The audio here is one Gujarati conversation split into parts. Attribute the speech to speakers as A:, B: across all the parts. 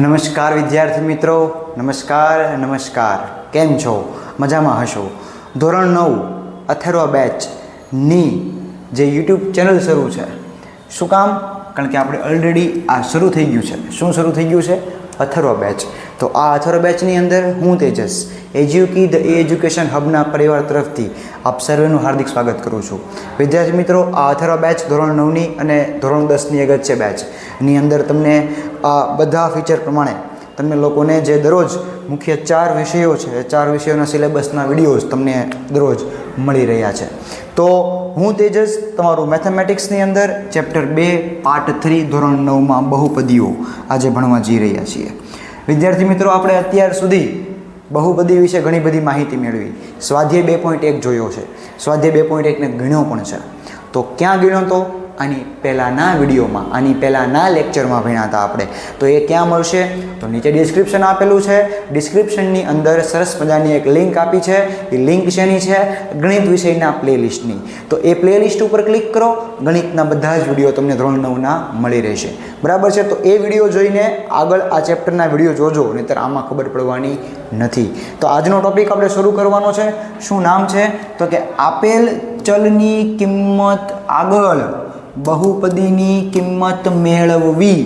A: નમસ્કાર વિદ્યાર્થી મિત્રો, નમસ્કાર. કેમ છો? મજામાં હશો. ધોરણ 9 અથર્વ બેચની જે યુટ્યુબ ચેનલ શરૂ છે. શું કામ? કારણ કે આપણે ઓલરેડી આ શરૂ થઈ ગયું છે. શું શરૂ થઈ ગયું છે? અથર્વ બેચ. તો આ અથર્વ બેચની અંદર હું તેજસ એજ્યુકી ધ એજ્યુકેશન હબના પરિવાર તરફથી આપ સર્વેનું હાર્દિક સ્વાગત કરું છું. વિદ્યાર્થી મિત્રો, આ અથર્વ બેચ ધોરણ 9ની અને ધોરણ 10ની અગત્ય બેચ ની અંદર તમને આ બધા ફીચર પ્રમાણે તમને લોકોને જે દરરોજ મુખ્ય 4 વિષયો છે એ 4 વિષયોના સિલેબસના વિડીયોઝ તમને દરરોજ મળી રહ્યા છે. તો હું તેજસ તમારું મેથેમેટિક્સની અંદર ચેપ્ટર 2 પાર્ટ 3 ધોરણ 9માં બહુપદીઓ આજે ભણવા જઈ રહ્યા છીએ. વિદ્યાર્થી મિત્રો, આપણે અત્યાર સુધી બહુપદી વિશે ઘણી બધી માહિતી મેળવી. સ્વાધ્યાય 2.1 જોયો છે, સ્વાધ્યાય 2.1 ને ગણ્યો પણ છે. તો ક્યાં ગણ્યો? તો આની પહેલાંના વિડીયોમાં, આની પહેલાંના લેક્ચરમાં ભણ્યા હતા આપણે. તો એ ક્યાં મળશે? તો નીચે ડિસ્ક્રિપ્શન આપેલું છે. ડિસ્ક્રિપ્શનની અંદર સરસ મજાની એક લિંક આપી છે. એ લિંક શેની છે? ગણિત વિષયના પ્લેલિસ્ટની. તો એ પ્લેલિસ્ટ ઉપર ક્લિક કરો, ગણિતના બધા જ વિડીયો તમને ધોરણ 9ના મળી રહેશે. બરાબર છે? તો એ વિડીયો જોઈને આગળ આ ચેપ્ટરના વિડીયો જોજો, નહીંતર આમાં ખબર પડવાની નથી. તો આજનો ટોપિક આપણે શરૂ કરવાનો છે. શું નામ છે? તો કે આપેલ ચલની કિંમત આગળ બહુપદીની કિંમત મેળવવી.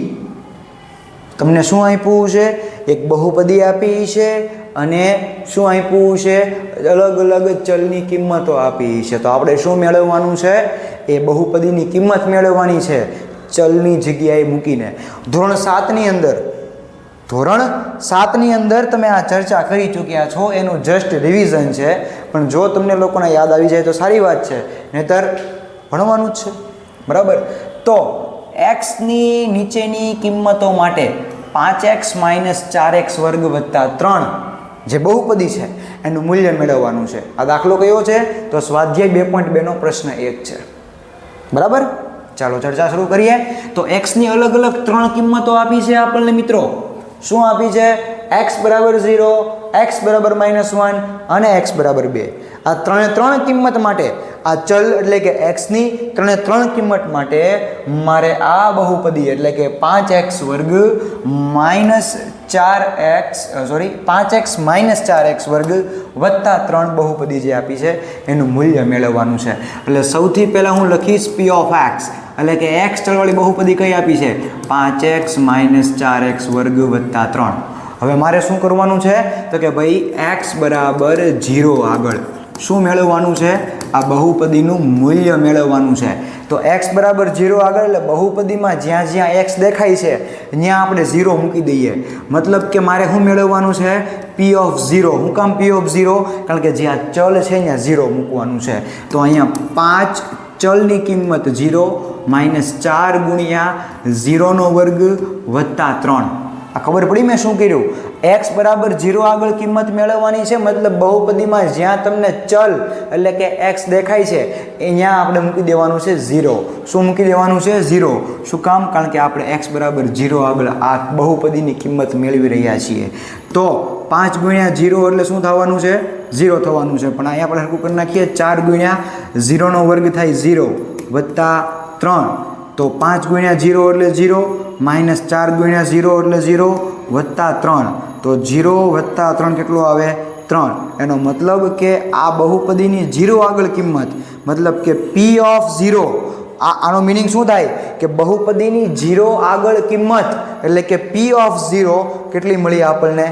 A: તમને શું આપ્યું છે? એક બહુપદી આપી છે અને શું આપ્યું છે? અલગ અલગ ચલની કિંમતો આપી છે. તો આપણે શું મેળવવાનું છે? એ બહુપદીની કિંમત મેળવવાની છે, ચલની જગ્યાએ મૂકીને. ધોરણ 7ની અંદર તમે આ ચર્ચા કરી ચૂક્યા છો, એનું જસ્ટ રિવિઝન છે. પણ જો તમને લોકોને યાદ આવી જાય તો સારી વાત છે, નહીંતર ભણવાનું જ છે. બરાબર? તો એક્સની નીચેની કિંમતો માટે 5x - 4x વર્ગ વત્તા 3 જે બહુપદી છે એનું મૂલ્ય મેળવવાનું છે. આ દાખલો કયો છે? તો સ્વાધ્યાય 2.2 નો પ્રશ્ન 1 છે. બરાબર? ચાલો ચર્ચા શરૂ કરીએ. તો એક્સની અલગ અલગ 3 કિંમતો આપી છે આપણને મિત્રો. શું આપી છે? x = 0, x = -1 અને x = 2. આ ત્રણે કિંમત માટે, આ ચલ એટલે કે x ની ત્રણ કિંમત માટે મારે આ બહુપદી એટલે કે 5x વર્ગ વત્તા 3 બહુપદી જે આપી છે એનું મૂલ્ય મેળવવાનું છે. એટલે સૌથી પહેલાં હું લખીશ p of x, એટલે કે x ચલવાળી બહુપદી કઈ આપી છે? 5x - 4x વર્ગ વત્તા 3. હવે મારે શું કરવાનું છે? તો કે ભાઈ x = 0 આગળ શું મેળવવાનું છે? આ બહુપદીનું મૂલ્ય મેળવવાનું છે. તો x = 0 આગળ એટલે બહુપદીમાં જ્યાં જ્યાં x દેખાય છે ત્યાં આપણે 0 મૂકી દઈએ. મતલબ કે મારે શું મેળવવાનું છે? p of 0. હું કામ p of 0? કારણ કે જ્યાં ચલ છે ત્યાં 0 મૂકવાનું છે. તો અહીંયા 5 ચલની કિંમત 0 - 4 ગુણ્યા 0 વર્ગ વત્તા 3. આ ખબર પડી મેં શું કર્યું? x = 0 આગળ કિંમત મેળવવાની છે. મતલબ બહુપદીમાં જ્યાં તમને ચલ એટલે કે x દેખાય છે અહીંયા આપણે મૂકી દેવાનું છે 0. શું મૂકી દેવાનું છે? 0. શું કામ? કારણ કે આપણે x = 0 આગળ આ બહુપદીની કિંમત મેળવી રહ્યા છીએ. તો 5 ગુણ્યા 0 એટલે શું થવાનું છે? 0 થવાનું છે. પણ અહીંયા આપણે હરખું કરી નાખીએ. 4 ગુણ્યા 0 વર્ગ થાય 0 વત્તા 3. તો 5 ગુણ્યા 0 એટલે 0, -4 ગુણ્યા 0 એટલે 0 વત્તા 3. તો 0 વત્તા 3 કેટલો આવે? 3. એનો મતલબ કે આ બહુપદીની 0 આગળ કિંમત, મતલબ કે p of 0. આનો મિનિંગ શું થાય? કે બહુપદીની 0 આગળ કિંમત એટલે કે p of 0 કેટલી મળી આપણને?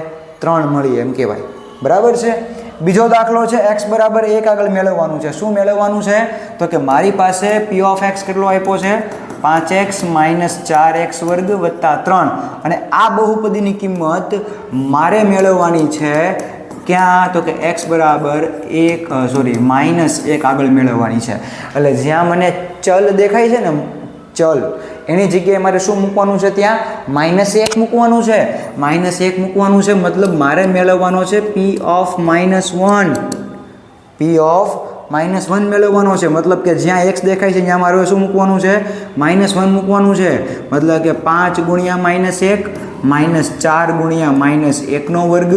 A: 3 મળી એમ કહેવાય. બરાબર છે? બીજો દાખલો છે, x = 1 આગળ મેળવવાનું છે. શું મેળવવાનું છે? તો કે મારી પાસે p of x કેટલો આપ્યો છે? 5x - 4x વર્ગ વત્તા 3. અને આ બહુપદીની કિંમત મારે મેળવવાની છે ક્યાં? તો કે x = -1 આગળ મેળવવાની છે. એટલે જ્યાં મને ચલ દેખાય છે ને, ચલ એની જગ્યાએ મારે શું મૂકવાનું છે? ત્યાં -1 મૂકવાનું છે. -1 મૂકવાનું છે મતલબ મારે મેળવવાનો છે p of -1. p of -1 મેળવવાનો છે. મતલબ કે જ્યાં x દેખાય છે ત્યાં મારે શું મૂકવાનું છે? -1 મૂકવાનું છે. મતલબ કે 5 ગુણ્યા -1 -4 ગુણ્યા -1 વર્ગ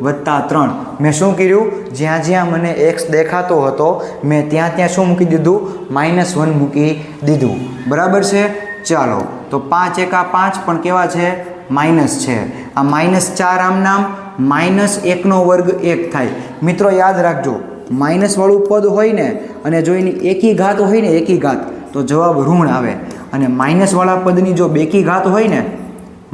A: વત્તા 3. મેં શું કર્યું? જ્યાં જ્યાં મને x દેખાતો હતો મેં ત્યાં શું મૂકી દીધું? -1 મૂકી દીધું. બરાબર છે? ચાલો, તો 5 × 5 પણ કેવા છે? માઇનસ છે, આ -4 આમ નામ -1નો વર્ગ 1 થાય. મિત્રો યાદ રાખજો, માઇનસવાળું પદ હોય ને અને જો એની એકી ઘાત હોય ને એકી ઘાત તો જવાબ ઋણ આવે, અને માઇનસવાળા પદની જો બેકી ઘાત હોય ને,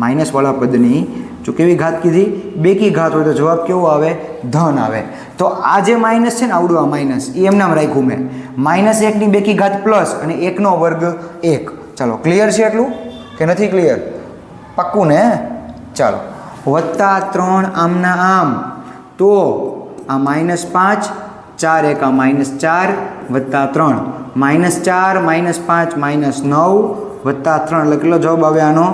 A: માઇનસવાળા પદની જો કેવી ઘાત કીધી, બેકી ઘાત હોય તો જવાબ કેવો આવે, ધન આવે. તો આ જે માઇનસ છે ને, આવડું આ માઇનસ એ એમ નામ રાખ્યું મેં, -1ની બેકી ઘાત પ્લસ અને 1નો વર્ગ 1. ચાલો ક્લિયર છે એટલું કે નથી ક્લિયર? પાક્કું ને? ચાલો +3 આમના આમ, તો આ -5, 4 એકા -4 +3, -4 -5 -9 +3 એટલે કેટલો જવાબ આવે આનો?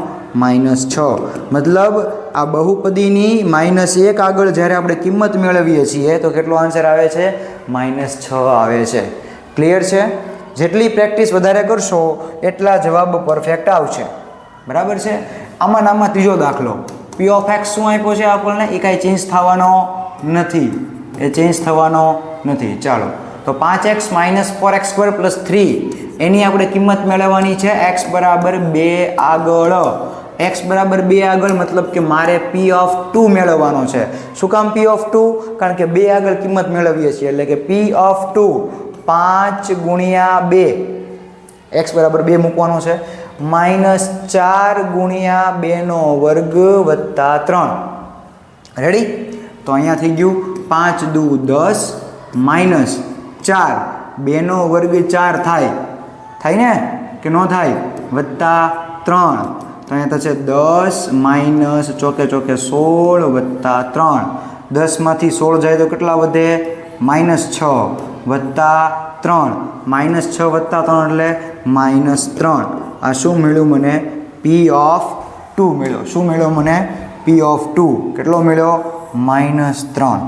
A: -6. મતલબ આ બહુપદીની -1 આગળ જ્યારે આપણે કિંમત મેળવીએ છીએ તો કેટલો આન્સર આવે છે? -6 આવે છે. ક્લિયર છે? જેટલી પ્રેક્ટિસ વધારે કરશો એટલા જવાબ પરફેક્ટ આવશે. બરાબર છે? આમાં ત્રીજો દાખલો, p ઓફ x શું આપ્યો છે આપણને? એ કાંઈ ચેન્જ થવાનો નથી, એ ચેન્જ થવાનો નથી. ચાલો તો 5x - 4x² + 3 એની આપણે કિંમત મેળવવાની છે x બરાબર 2 આગળ. x બરાબર 2 આગળ મતલબ કે મારે p ઓફ 2 મેળવવાનો છે. શું કામ p ઓફ 2? કારણ કે 2 આગળ કિંમત મેળવીએ છીએ એટલે કે p ઓફ 2 5 ગુણ્યા 2, x બરાબર 2 મૂકવાનો છે, -4 ગુણ્યા 2નો વર્ગ +3. રેડી? તો અહીંયા થઈ ગયું 5 દુ 10 -4 2નો વર્ગ 4 થાય ને કે ન થાય? +3. તો અહીંયા થશે 10 - ચોકે 16 +3. 10માંથી 16 જાય તો કેટલા વધે? -6 +3, -6 +3 એટલે -3. આ શું મળ્યું મને? p ઓફ 2 મળ્યો. શું મળ્યો મને? p ઓફ 2 કેટલો મળ્યો? -3.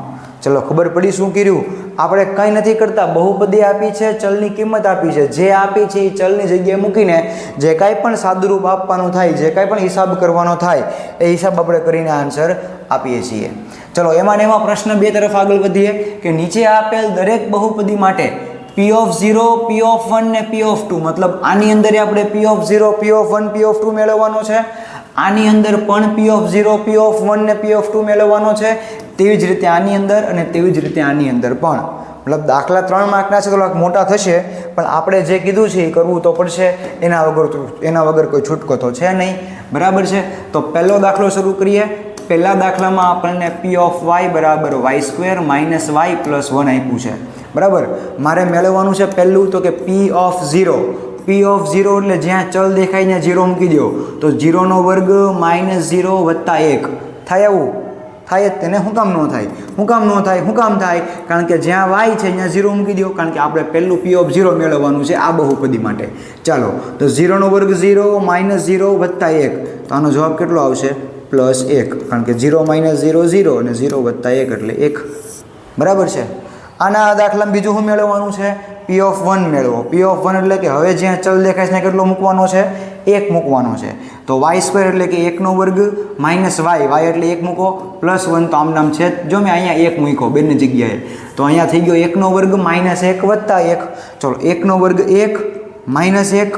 A: ચલો ખબર પડી શું કર્યું? આપણે કંઈ નથી કરતા, બહુપદી આપી છે, ચલની કિંમત આપી છે, જે આપી છે એ ચલની જગ્યાએ મૂકીને જે કાંઈ પણ સાદુરૂપ આપવાનું થાય, જે કાંઈ પણ હિસાબ કરવાનો થાય એ હિસાબ આપણે કરીને આન્સર આપીએ છીએ. ચલો એમાં પ્રશ્ન 2 તરફ આગળ વધીએ કે નીચે આપેલ દરેક બહુપદી માટે p ઓફ 0, p ઓફ 1 ને p ઓફ 2, મતલબ આની અંદર આપણે p of 0, p of 1, p of 2 મેળવવાનો છે, આની અંદર પણ p ઓફ 0, p ઓફ 1 ને p ઓફ 2 મેળવવાનો છે, તેવી જ રીતે આની અંદર અને તેવી જ રીતે આની અંદર પણ. મતલબ દાખલા 3 માર્કના છે, થોડાક મોટા થશે, પણ આપણે જે કીધું છે એ કરવું તો પડશે, એના વગર કોઈ છૂટકો તો છે નહીં. બરાબર છે? તો પહેલો દાખલો શરૂ કરીએ. પહેલા દાખલામાં આપણને p ઓફ y બરાબર y² - y + 1 આપ્યું છે. બરાબર? મારે મેળવવાનું છે પહેલું તો કે p ઓફ 0. p ઓફ 0 એટલે જ્યાં ચલ દેખાય ત્યાં 0 મૂકી દો, તો 0નો વર્ગ -0 + 1 થાય. આવું થાય જ તેને. શું કામ ન થાય? શું કામ ન થાય? શું કામ થાય? કારણ કે જ્યાં y છે ત્યાં 0 મૂકી દો, કારણ કે આપણે પહેલું p ઓફ 0 મેળવવાનું છે આ બહુપદી માટે. ચાલો તો 0નો વર્ગ 0 - 0 + 1, તો આનો જવાબ કેટલો આવશે? +1, કારણ કે 0 - 0 0 અને 0 + 1 એટલે 1. બરાબર છે? આના દાખલામાં બીજું શું મેળવવાનું છે? p ઓફ 1 મેળવો. p ઓફ 1 એટલે કે હવે જ્યાં ચલ દેખાય છે કેટલો મૂકવાનો છે? 1 મૂકવાનો છે. તો y² એટલે કે 1નો વર્ગ -y, y એટલે 1 મૂકો, +1 તો આમ નામ છે, જો મેં અહીંયા 1 મૂક્યો બંને જગ્યાએ, તો અહીંયા થઈ ગયો 1નો વર્ગ -1 + 1. ચલો 1નો વર્ગ 1 -1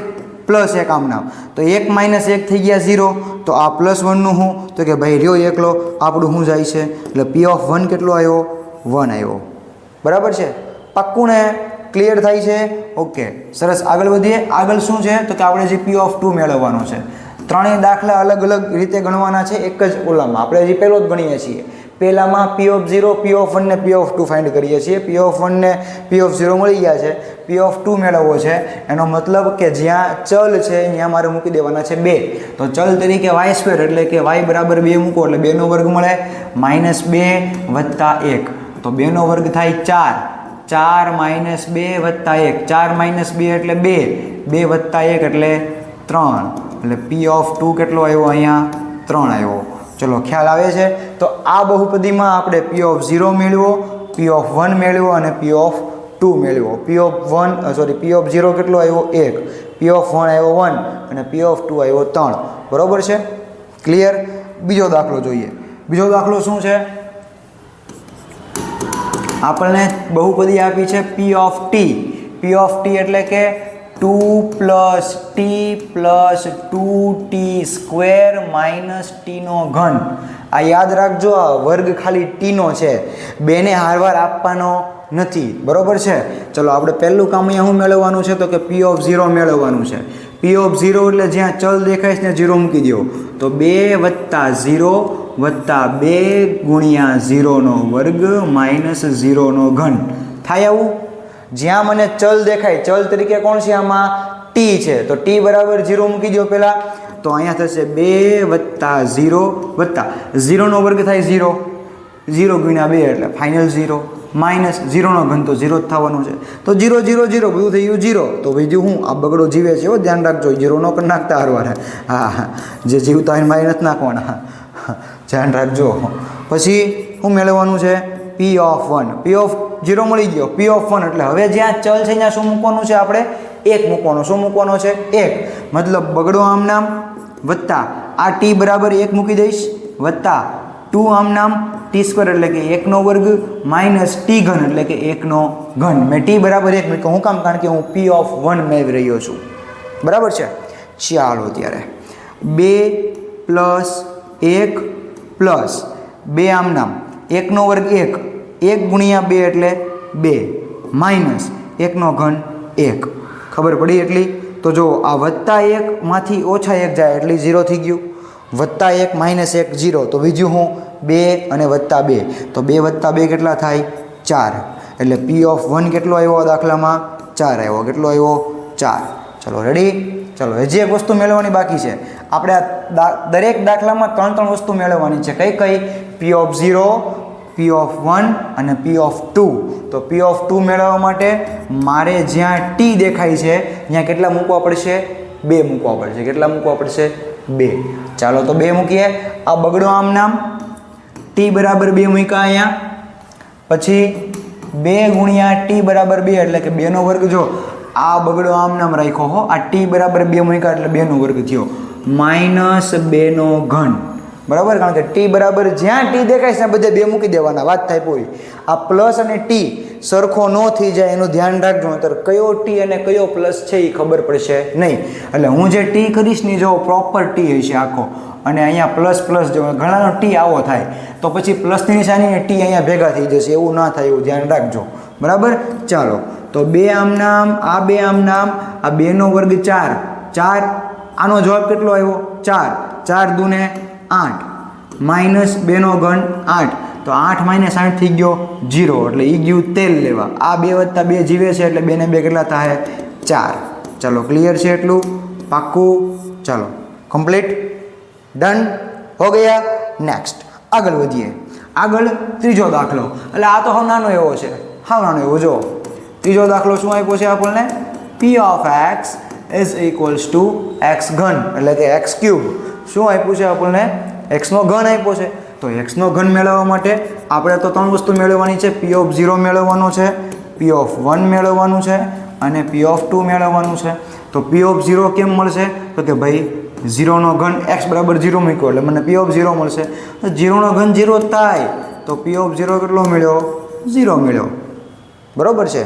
A: +1 આમ નામ, તો 1 - 1 થઈ ગયા 0. તો આ +1નું શું? તો કે ભાઈ રહ્યો એકલો, આપણું શું જાય છે? એટલે p ઓફ 1 કેટલો આવ્યો? 1 આવ્યો. બરાબર છે? પાક્કું ને? ક્લિયર થાય છે? ઓકે, સરસ. આગળ વધીએ. આગળ શું છે? તો કે આપણે જે p ઓફ 2 મેળવવાનો છે. ત્રણેય દાખલા અલગ અલગ રીતે ગણવાના છે. એક જ ઓલામાં આપણે હજી પહેલો જ ગણીએ છીએ. પહેલામાં p ઓફ 0, p ઓફ 1 ને p ઓફ 2 ફાઇન્ડ કરીએ છીએ. p ઓફ 1 ને p ઓફ 0 મળી ગયા છે, p ઓફ 2 મેળવવો છે. એનો મતલબ કે જ્યાં ચલ છે ત્યાં મારે મૂકી દેવાના છે 2. તો ચલ તરીકે y² એટલે કે y બરાબર 2 મૂકો એટલે 2નો વર્ગ મળે -2 + 1, તો 2નો વર્ગ થાય 4. 4 - 2 + 1, 4 - 2 એટલે 2, 2 + 1 એટલે 3, એટલે p ઓફ 2 કેટલો આવ્યો? અહીંયા 3 આવ્યો. ચલો ખ્યાલ આવે છે? તો આ બહુપદીમાં આપણે p ઓફ 0 મેળવો, p ઓફ 1 મેળવો અને p ઓફ 2 મેળવો. p ઓફ 0 કેટલો આવ્યો? 1, p ઓફ 1 આવ્યો 1 અને p ઓફ 2 આવ્યો 3. બરાબર છે? ક્લિયર? બીજો દાખલો જોઈએ. બીજો દાખલો શું છે? આપણને બહુપદી આપી છે p of t. p of t એટલે કે 2 + t + 2t² માઇનસ ટીનો ઘન. આ યાદ રાખજો, આ વર્ગ ખાલી ટીનો છે, બેને હારવાર આપવાનો નથી, બરોબર છે. ચલો આપણે પહેલું કામ અહીંયા શું મેળવવાનું છે તો કે p0 મેળવવાનું છે. p0 એટલે જ્યાં ચલ દેખાય છે ને 0 મૂકી દો, તો 2 + 0 + 2 × 0 નો વર્ગ માઇનસ 0 નો ઘન થાય. આવું જ્યાં મને ચલ દેખાય, ચલ તરીકે કોણ છે આમાં? ટી છે, તો ટી બરાબર 0 મૂકી દો પહેલાં, તો અહીંયા થશે 2 + 0 + 0 નો વર્ગ થાય 0, 0 × 2 એટલે ફાઇનલ 0 માઇનસ 0 નો ઘન તો 0 જ થવાનો છે. તો 0 0 0 બધું થઈ ગયું 0. તો બીજું હું આ બગડો જીવે છે, ધ્યાન રાખજો, 0 નો પણ નાખતા હારવાર. હા, જે જીવતા હોય મારી નથી નાખવાના, ધ્યાન રાખજો. પછી શું મેળવવાનું છે? p(1). p(0) મળી ગયો. p(1) એટલે હવે જ્યાં ચલ છે ત્યાં શું મૂકવાનું છે આપણે? 1 મૂકવાનો. શું મૂકવાનો છે? 1. મતલબ બગડો આમ નામ વત્તા આ t બરાબર 1 મૂકી દઈશ, વત્તા 2 આમ નામ t² એટલે કે 1 નો વર્ગ માઇનસ t ઘન એટલે કે 1 નો ઘન. મેં t બરાબર 1 મૂક્યો, હું કામ? કારણ કે હું p(1) મેળવી રહ્યો છું, બરાબર છે. ચાલો ત્યારે 2 + 1 + 2 આમ નામ 1 નો વર્ગ 1, 1 × 2 એટલે 2 માઇનસ 1 નો ઘન 1. ખબર પડી એટલી? તો જો આ +1 માંથી -1 જાય એટલે 0 થઈ ગયું, +1 - 1 0, તો બીજું હું 2 અને +2, તો 2 + 2 કેટલા થાય? 4. એટલે p(1) કેટલો આવ્યો દાખલામાં? 4 આવ્યો. કેટલો આવ્યો? 4. ચલો રેડી. ચલો હજી એક વસ્તુ મેળવવાની બાકી છે. આપણે આ દરેક દાખલામાં 3 વસ્તુ મેળવવાની છે. કઈ કઈ? p(0), p(1) અને p(2). તો p(2) મેળવવા માટે મારે જ્યાં t દેખાય છે ત્યાં કેટલા મૂકવા પડશે? 2 મૂકવા પડશે. કેટલા મૂકવા પડશે? 2. ચાલો તો 2 મૂકીએ. આ બગડો આમ નામ t બરાબર 2 મૂક્યા અહીંયા, પછી 2 × t બરાબર 2 એટલે કે 2 નો વર્ગ. જો આ બગડો આમ નામ રાખ્યો હો, આ t બરાબર 2 મૂક્યા એટલે 2 નો વર્ગ થયો, માઇનસ 2 નો ઘન, બરાબર. કારણ કે t બરાબર જ્યાં t દેખાય છે બધે 2 મૂકી દેવાના, વાત થાય પૂરી. આ પ્લસ અને t સરખો ન થઈ જાય એનું ધ્યાન રાખજો, નહીતર કયો t અને કયો પ્લસ છે એ ખબર પડશે નહીં. એટલે હું જે t કરીશ ને જો પ્રોપર t હશે આખો, અને અહીંયા પ્લસ પ્લસ જો ઘણાનો t આવો થાય તો પછી પ્લસની નિશાની ને t અહીંયા ભેગા થઈ જશે, એવું ના થાય એવું ધ્યાન રાખજો, બરાબર. ચાલો તો 2 આમ નામ, આ 2 આમ નામ, આ 2 નો વર્ગ 4, 4. આનો જવાબ કેટલો આવ્યો? 4. 4 દૂને 8 માઇનસ 2 નો ઘન 8, તો 8 - 8 થઈ ગયો 0, એટલે એ ગયું તેલ લેવા. આ 2 + 2 જીવે છે એટલે 2 ને 2 કેટલા થાય? 4. ચલો ક્લિયર છે એટલું? પાક્કું? ચાલો કમ્પ્લીટ, ડન હો ગયા. નેક્સ્ટ આગળ વધીએ. આગળ ત્રીજો દાખલો. એટલે આ તો હાવ નાનો એવો છે, હાવ નાનો એવો. જો ત્રીજો દાખલો શું આપ્યો છે આપણને? p(x) = x ઘન એટલે કે x3. શું આપ્યું છે આપણને? x નો ઘન આપ્યો છે. તો x નો ઘન મેળવવા માટે આપણે તો 3 વસ્તુ મેળવવાની છે. p(0) મેળવવાનો છે, p(1) મેળવવાનું છે અને p(2) મેળવવાનું છે. તો p(0) કેમ મળશે? તો કે ભાઈ 0 નો ઘન x બરાબર 0 મૂક્યો એટલે મને p(0) મળશે. તો 0 નો ઘન 0 થાય તો p(0) કેટલો મળ્યો? 0 મળ્યો, બરાબર છે.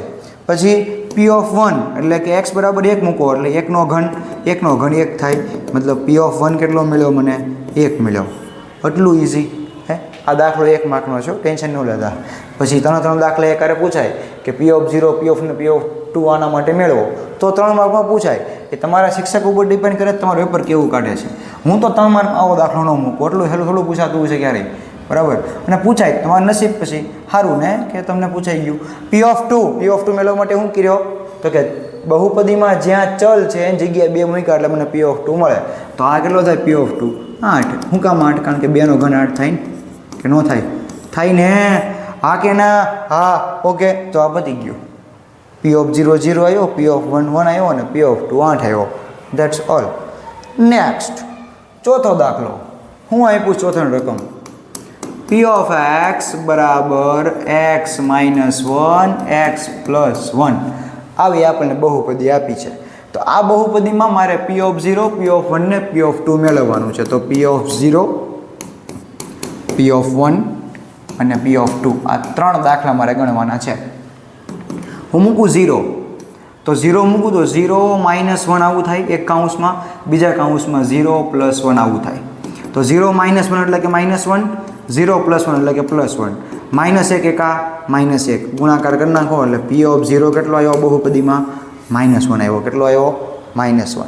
A: પછી p(1) એટલે કે x બરાબર 1 મૂકો એટલે 1 નો ઘન 1 થાય, મતલબ p(1) કેટલો મળ્યો મને? 1 મળ્યો. એટલું ઇઝી હે. આ દાખલો 1 માર્કનો છે, ટેન્શન ન લેતા. પછી 3 દાખલા એકારે પૂછાય કે p(0), p(1) ને p(2) આના માટે મેળવો, તો 3 માર્કમાં પૂછાય. એ તમારા શિક્ષક ઉપર ડિપેન્ડ કરે તમારું પેપર કેવું કાઢે છે. હું તો 3 માર્ક આવો દાખલો ન મૂકું, એટલું હેલું થોડું પૂછાતું છે ક્યારેય, બરાબર. અને પૂછાય તમારા નસીબ પછી સારું ને કે તમને પૂછાઈ ગયું. p(2) મેળવવા માટે શું કર્યો? તો કે બહુપદીમાં જ્યાં ચલ છે એની જગ્યાએ 2 મૂક્યા એટલે મને p(2) મળે. તો આ કેટલો થાય? p(2) 8. શું કામ 8? કારણ કે 2 નો ઘન 8 થાય ને કે ન થાય? થાય ને. હા કે ના? હા. ઓકે, તો આ પતી ગયું. p(0) 0 આવ્યો, p(1) 1 આવ્યો અને p(2) 8 આવ્યો. That's all. નેક્સ્ટ ચોથો દાખલો. હું આપ્યું ચોથાની રકમ? p(x) = x - 1 x + 1 આવી આપણને બહુપદી આપી છે. તો આ બહુપદીમાં મારે p(0), p(1) ને p(2) મેળવવાનું છે. તો p(0), p(1) અને p(2) આ 3 દાખલા મારે ગણવાના છે. હું મૂકું 0 તો 0 મૂકું તો 0 -1 આવું થાય એક કાઉન્સમાં, બીજા કાઉન્સમાં 0 + 1 આવું થાય. તો 0 - 1 એટલે કે -1, 0 + 1 એટલે કે +1, -1 એકા -1 ગુણાકાર કરી નાખો એટલે P ઓફ 0 કેટલો આવ્યો બહુપદીમાં? -1 આવ્યો. કેટલો આવ્યો? -1.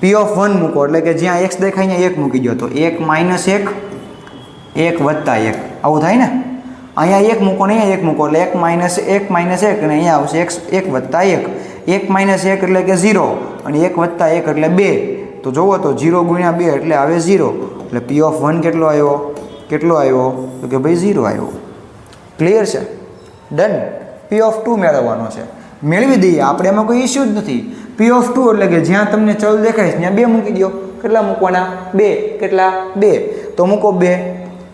A: P ઓફ 1 મૂકો એટલે કે જ્યાં x દેખાય ત્યાં 1 મૂકી દો તો 1 - 1 1 વત્તા 1 આવું થાય ને. અહીંયા 1 મૂકો ને અહીંયા 1 મૂકો એટલે 1 - 1 અને અહીંયા આવશે x 1 વત્તા 1. 1 - 1 એટલે કે 0 અને 1 વત્તા 1 એટલે 2. તો જુઓ તો 0 ગુણ્યા 2 એટલે આવે 0. એટલે P ઓફ 1 કેટલો આવ્યો? કેટલો આવ્યો? તો કે ભાઈ 0 આવ્યો. ક્લિયર છે? ડન. P ઓફ 2 મેળવવાનો છે. મેળવી દઈએ આપણે, એમાં કોઈ ઇશ્યુ જ નથી. P ઓફ 2 એટલે કે જ્યાં તમને ચલ દેખાય ત્યાં 2 મૂકી દો. કેટલા મૂકવાના? 2. કેટલા? 2. તો મૂકો 2.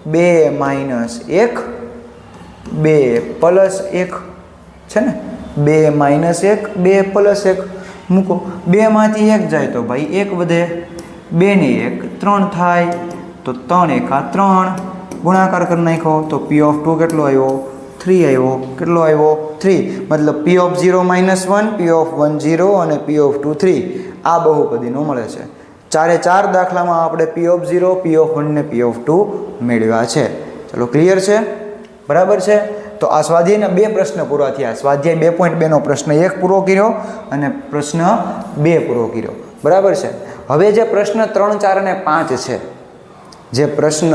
A: 2 - 1 2 + 1 છે ને. 2 - 1 2 + 1 મૂકો. 2 માંથી 1 જાય તો ભાઈ 1 વધે. 2 ને 1 3 થાય તો 3 એકા 3 ગુણાકાર કરી નાખો તો P ઓફ 2 કેટલો આવ્યો? 3 આવ્યો. કેટલો આવ્યો? 3. મતલબ P ઓફ 0 - 1, P ઓફ 1 0 અને P ઓફ 2 3. આ બહુપદીનો મળે છે. 4 દાખલામાં આપણે P ઓફ 0, P ઓફ 1 ને P ઓફ 2 મેળવ્યા છે. ચલો ક્લિયર છે? બરાબર છે. તો આ સ્વાધ્યાયના 2 પ્રશ્ન પૂરા થયા. સ્વાધ્યાય 2.2 નો પ્રશ્ન 1 પૂરો કર્યો અને પ્રશ્ન 2 પૂરો કર્યો. બરાબર છે. હવે જે પ્રશ્ન 3, 4 અને 5 છે, જે પ્રશ્ન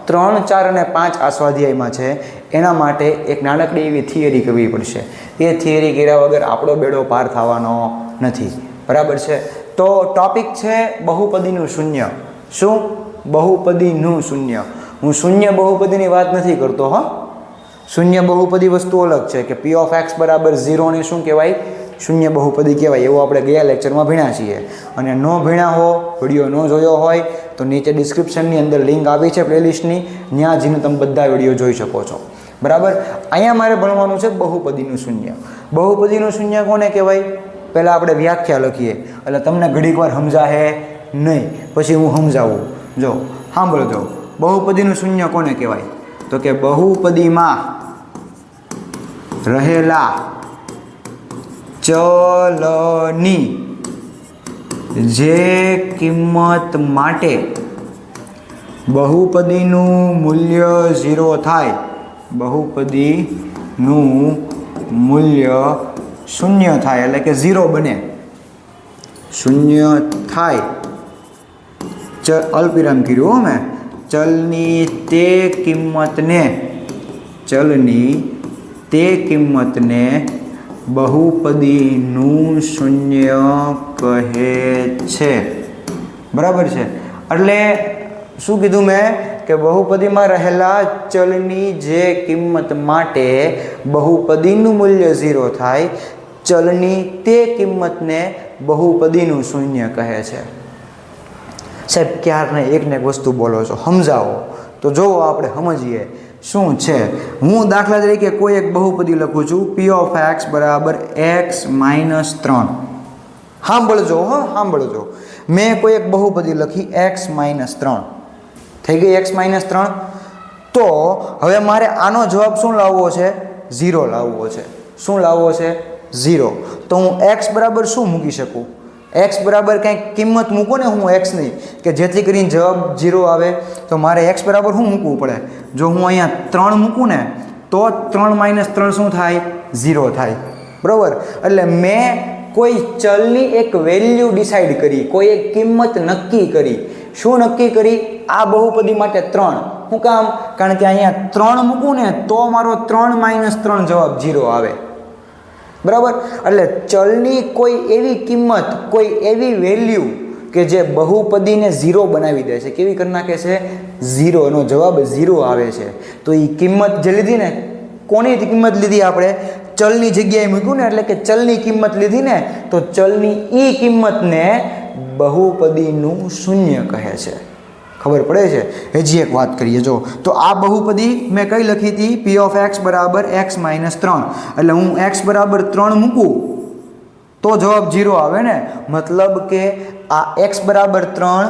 A: 3, 4 અને 5 આ સ્વાધ્યાયમાં છે એના માટે એક નાનકડી એવી થિયરી કરવી પડશે. એ થિયરી કર્યા વગર આપણો બેડો પાર થવાનો નથી. બરાબર છે. તો ટોપિક છે બહુપદીનું શૂન્ય. શું? બહુપદીનું શૂન્ય. હું શૂન્ય બહુપદીની વાત નથી કરતો હો. શૂન્ય બહુપદી વસ્તુ અલગ છે કે P ઓફ x બરાબર 0 ને શું કહેવાય? શૂન્ય બહુપદી કહેવાય. એવું આપણે ગયા લેક્ચરમાં ભણ્યા છીએ. અને ન ભણ્યા હો, વિડીયો ન જોયો હોય તો નીચે ડિસ્ક્રિપ્શનની અંદર લિંક આપી છે પ્લેલિસ્ટની, ત્યાં જઈને તમે બધા વિડીયો જોઈ શકો છો. બરાબર. અહીંયા મારે ભણવાનું છે બહુપદીનું શૂન્ય. બહુપદીનું શૂન્ય કોને કહેવાય? પહેલાં આપણે વ્યાખ્યા લખીએ એટલે તમને ઘડીક વાર સમજાશે નહીં, પછી હું સમજાવું. જો સાંભળજો, બહુપદીનું શૂન્ય કોને કહેવાય? તો કે બહુપદીમાં રહેલા ચલની જે કિંમત માટે બહુપદીનું મૂલ્ય 0 થાય, બહુપદીનું મૂલ્ય શૂન્ય થાય એટલે કે 0 બને, શૂન્ય થાય, અલ્પવિરામ કર્યું મેં, ચલની તે કિંમતને બહુપદીનું શૂન્ય કહે છે. બરાબર છે. એટલે શું કીધું મેં કે બહુપદીમાં રહેલા ચલની જે કિંમત માટે બહુપદીનું મૂલ્ય 0 થાય, ચલની તે કિંમતને બહુપદીનું શૂન્ય કહે છે. સાહેબ ક્યારને એકને એક વસ્તુ બોલો છો, સમજાવો તો જોવો આપણે સમજીએ શું છે. હું દાખલા તરીકે કોઈ એક બહુપદી લખું છું P ઓફ x બરાબર x - 3. સાંભળજો હો, સાંભળજો. મેં કોઈ એક બહુપદી લખી x - 3 થઈ ગઈ. x - 3 તો હવે મારે આનો જવાબ શું લાવવો છે? 0 લાવવો છે. શું લાવવો છે? 0. તો હું x બરાબર શું મૂકી શકું? x બરાબર કંઈક કિંમત મૂકો ને, હું x નહીં, કે જેથી કરીને જવાબ 0 આવે. તો મારે x બરાબર શું મૂકવું પડે? જો હું અહીંયા 3 મૂકું ને તો 3 - 3 શું થાય? 0 થાય. બરાબર. એટલે મેં કોઈ ચલની એક વેલ્યુ ડિસાઈડ કરી, કોઈ એક કિંમત નક્કી કરી. શું નક્કી કરી? આ બહુપદી માટે 3. શું કામ? કારણ કે અહીંયા 3 મૂકું ને તો મારો 3 - 3 જવાબ 0 આવે. બરાબર. એટલે ચલની કોઈ એવી કિંમત, કોઈ એવી વેલ્યુ કે જે બહુપદીને 0 બનાવી દે છે. કેવી કરી નાખે છે? 0. એનો જવાબ 0 આવે છે. તો એ કિંમત જે લીધી ને, કોની કિંમત લીધી આપણે? ચલની જગ્યાએ મૂક્યું ને, એટલે કે ચલની કિંમત લીધી ને, તો ચલની એ કિંમતને બહુપદીનું શૂન્ય કહે છે. ખબર પડે છે? હજી એક વાત કરીએ. જો તો આ બહુપદી મેં કઈ લખી હતી? P ઓફ x બરાબર x - 3. એટલે હું x બરાબર 3 મૂકું તો જવાબ 0 આવે ને. મતલબ કે આ x બરાબર 3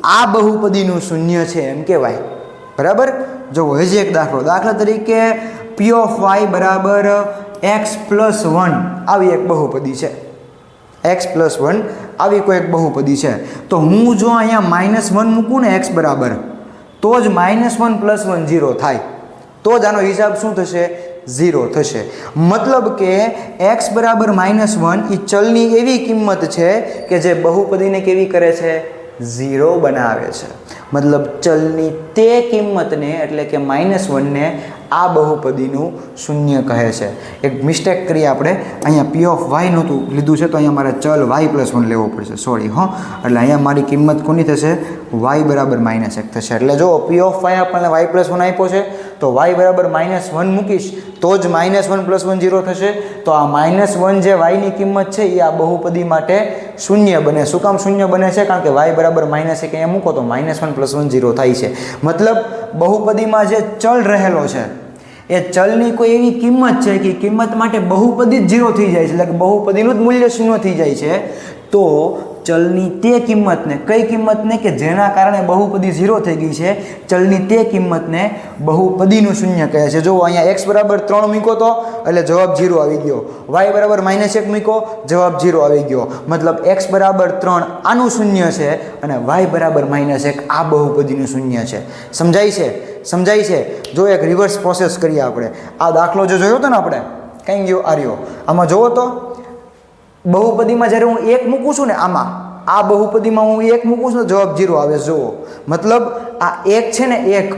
A: આ બહુપદીનું શૂન્ય છે એમ કહેવાય. બરાબર. જો હજી એક દાખલા તરીકે P ઓફ y બરાબર x + 1 આવી એક બહુપદી છે. એક્સ પ્લસ 1 આવી કોઈ એક બહુપદી છે. તો હું જો અહીંયા -1 મૂકું ને એક્સ બરાબર, તો જ -1 + 1 0 થાય, તો જ આનો હિસાબ શું થશે? 0 થશે. મતલબ કે x બરાબર -1 એ ચલની એવી કિંમત છે કે જે બહુપદીને કેવી કરે છે? 0 બનાવે છે. મતલબ ચલની તે કિંમતને એટલે કે -1 ને આ બહુપદીનું શૂન્ય કહે છે. એક મિસ્ટેક કરી આપણે, અહીંયા p ઓફ y નહોતું લીધું છે, તો અહીંયા મારે ચલ y + 1 લેવો પડશે, સોરી હો. એટલે અહીંયા મારી કિંમત કોની થશે? y બરાબર -1 થશે. એટલે જો p ઓફ y આપણને y + 1 આપ્યો છે, તો y બરાબર -1 મૂકીશ તો જ -1 + 1 0 થશે. તો આ -1 જે y ની કિંમત છે એ આ બહુપદી માટે શૂન્ય બને. શું કામ શૂન્ય બને છે? કારણ કે y બરાબર -1 અહીંયા મૂકો તો -1 + 1 0 થાય છે. મતલબ બહુપદીમાં જે ચલ રહેલો છે એ ચલની કોઈ એવી કિંમત છે કે કિંમત માટે બહુપદી જ 0 થઈ જાય છે, એટલે કે બહુપદીનું જ મૂલ્ય શૂન્ય થઈ જાય છે. તો ચલની તે કિંમતને, કઈ કિંમતને? કે જેના કારણે બહુપદી 0 થઈ ગઈ છે, ચલની તે કિંમતને બહુપદીનું શૂન્ય કહે છે. જો અહીંયા x બરાબર 3 મૂકો તો એટલે જવાબ 0 આવી ગયો, y બરાબર -1 મૂકો જવાબ 0 આવી ગયો. મતલબ x બરાબર 3 આનું શૂન્ય છે અને y બરાબર -1 આ બહુપદીનું શૂન્ય છે. સમજાય છે? સમજાય છે? જો એક રિવર્સ પ્રોસેસ કરીએ આપણે. આ દાખલો જો જોયો હતો ને આપણે, કઈ ગયો? આર્યો. આમાં જોવો તો બહુપદીમાં જ્યારે હું 1 મૂકું છું ને, આમાં આ બહુપદીમાં હું 1 મૂકું છું તો જવાબ 0 આવે છે. જુઓ, મતલબ આ 1 છે ને, 1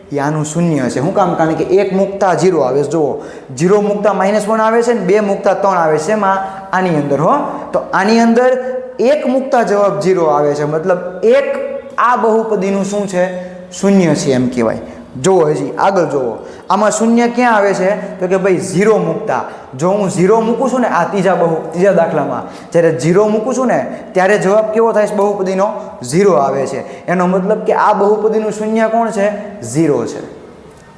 A: એ આનું શૂન્ય છે. શું કામ? કારણ કે 1 મૂકતા 0 આવે છે. જુઓ, 0 મૂકતા -1 આવે છે ને 2 મૂકતા 3 આવે છે. એમાં આની અંદર હો, તો આની અંદર 1 મૂકતા જવાબ 0 આવે છે. મતલબ 1 આ બહુપદીનું શું છે? શૂન્ય છે એમ કહેવાય. જુઓ, હજી આગળ જુઓ, આમાં શૂન્ય ક્યાં આવે છે? તો કે ભાઈ 0 મૂકતા. જો હું 0 મૂકું છું ને આ ત્રીજા દાખલામાં, જ્યારે 0 મૂકું છું ને ત્યારે જવાબ કેવો થાય છે? બહુપદીનો 0 આવે છે. એનો મતલબ કે આ બહુપદીનું શૂન્ય કોણ છે? 0 છે.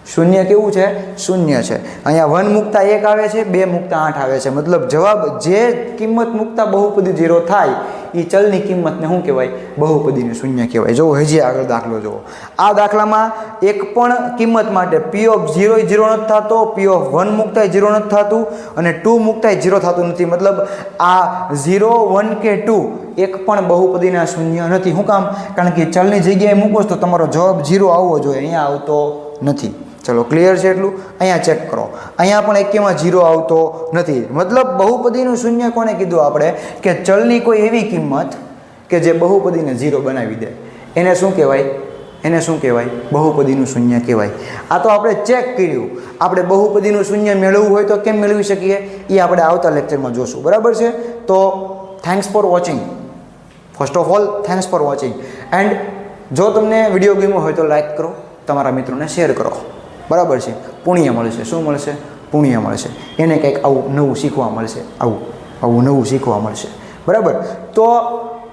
A: શૂન્ય કેવું છે? શૂન્ય છે. અહીંયા 1 મૂકતા 1 આવે છે, 2 મૂકતા 8 આવે છે. મતલબ જવાબ જે કિંમત મૂકતા બહુપદી 0 થાય એ ચલની કિંમતને શું કહેવાય? બહુપદીનું શૂન્ય કહેવાય. જો હજી આગળ દાખલો જુઓ. આ દાખલામાં એક પણ કિંમત માટે p ઓફ 0 ય 0 નથી થતો, p ઓફ 1 મૂકતા 0 નથી થતું અને 2 મૂકતા 0 થતું નથી. મતલબ આ 0, 1 કે 2 એક પણ બહુપદીના શૂન્ય નથી. શું કામ? કારણ કે ચલની જગ્યાએ મૂકો તો તમારો જવાબ 0 આવવો જોઈએ, અહીંયા આવતો નથી. ચલો, ક્લિયર છે એટલું? અહીંયા ચેક કરો, અહીંયા પણ એકેમાં 0 આવતો નથી. મતલબ બહુપદીનું શૂન્ય કોને કીધું આપણે? કે ચલની કોઈ એવી કિંમત કે જે બહુપદીને 0 બનાવી દે, એને શું કહેવાય? એને શું કહેવાય? બહુપદીનું શૂન્ય કહેવાય. આ તો આપણે ચેક કર્યું. આપણે બહુપદીનું શૂન્ય મેળવવું હોય તો કેમ મેળવી શકીએ એ આપણે આવતા લેક્ચરમાં જોશું. બરાબર છે? તો thanks for watching. First of all thanks for watching. And જો તમને વિડીયો ગમ્યો હોય તો લાઈક કરો, તમારા મિત્રોને શેર કરો. બરાબર છે? પુણ્ય મળશે. શું મળશે? પુણ્ય મળશે. એને કંઈક આવું નવું શીખવા મળશે, આવું નવું શીખવા મળશે. બરાબર? તો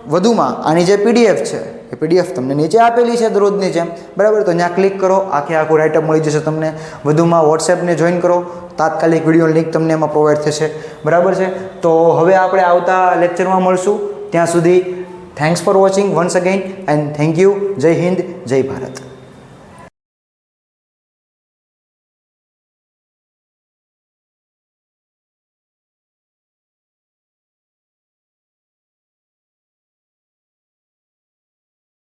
A: વધુમાં આની જે PDF છે એ PDF તમને નીચે આપેલી છે દરરોજની જેમ. બરાબર? તો ત્યાં ક્લિક કરો, આખું રાઇટઅપ મળી જશે તમને. વધુમાં વોટ્સએપને જોઈન કરો, તાત્કાલિક વિડીયો લિંક તમને એમાં પ્રોવાઈડ થશે. બરાબર છે? તો હવે આપણે આવતા લેક્ચરમાં મળશું. ત્યાં સુધી thanks for watching once again and thank you. જય હિન્દ, જય ભારત.